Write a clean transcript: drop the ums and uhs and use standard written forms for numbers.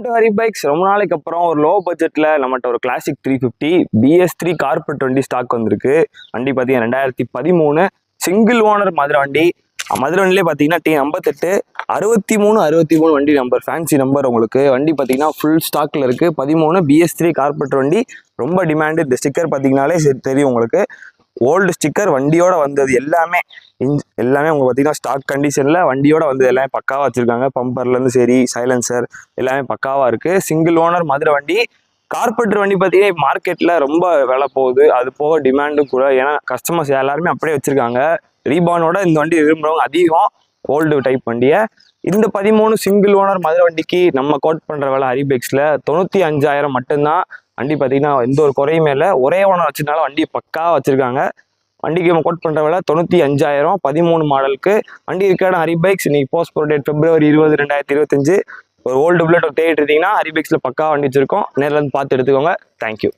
To Hari bikes. ரொம்ப நாளைக்கு அப்புறம் ஒரு லோ பட்ஜெட்டில் நம்மகிட்ட ஒரு கிளாசிக் 350 BS3 கார்பெட் வண்டி ஸ்டாக் வந்திருக்கு. வண்டி பார்த்தீங்கன்னா 2013 சிங்கிள் ஓனர் மதுரை வண்டி. மதுரை வண்டிலே பார்த்தீங்கன்னா T58 63 வண்டி நம்பர், ஃபேன்சி நம்பர் உங்களுக்கு. வண்டி பார்த்தீங்கன்னா ஃபுல் ஸ்டாக்கில் இருக்குது. 13 BS3 கார்பெட் வண்டி. ரொம்ப டிமாண்டு. இந்த ஸ்டிக்கர் பார்த்தீங்கன்னாலே தெரியும் உங்களுக்கு. ஓல்டு ஸ்டிக்கர் வண்டியோட வந்தது எல்லாமே உங்களுக்கு பார்த்தீங்கன்னா ஸ்டாக் கண்டிஷனில் வண்டியோட வந்தது எல்லாமே பக்காவாக வச்சுருக்காங்க. பம்பர்லேருந்து சரி, சைலன்சர் எல்லாமே பக்காவாக இருக்குது. சிங்கிள் ஓனர் மதுரை வண்டி. கார்பெட்டர் வண்டி பார்த்தீங்கன்னா மார்க்கெட்டில் ரொம்ப விலை போகுது. அது போக டிமாண்டும் கூட. ஏன்னா கஸ்டமர்ஸ் எல்லாருமே அப்படியே வச்சுருக்காங்க. ரீபானோட இந்த வண்டி விரும்புகிறவங்க அதிகம், ஓல்டு டைப் வண்டியை. இந்த 13 சிங்கிள் ஓனர் மதுரை வண்டிக்கு நம்ம கோட் பண்ணுற விலை ஹரி பைக்ஸில் 95,000 மட்டும்தான். வண்டி பார்த்தீங்கன்னா எந்த ஒரு குறையுமே இல்லை. ஒரே ஓனர் வச்சதுனால வண்டி பக்காவாக வச்சுருக்காங்க. வண்டிக்கு நம்ம கோட் பண்ணுற விலை 95,000, 13 மாடலுக்கு. வண்டி இருக்க இடம் ஹரி பைக்ஸ். இன்னைக்கு போஸ்ட் போர் டேட் February 20, 2025. ஒரு ஓல்டு புல்லட் தேடிட்டு இருந்தீங்கன்னா ஹரி பைக்ஸில் பக்காவாக வண்டி வச்சிருக்கோம். நேரில் வந்து பார்த்து எடுத்துக்கோங்க. தேங்க்யூ.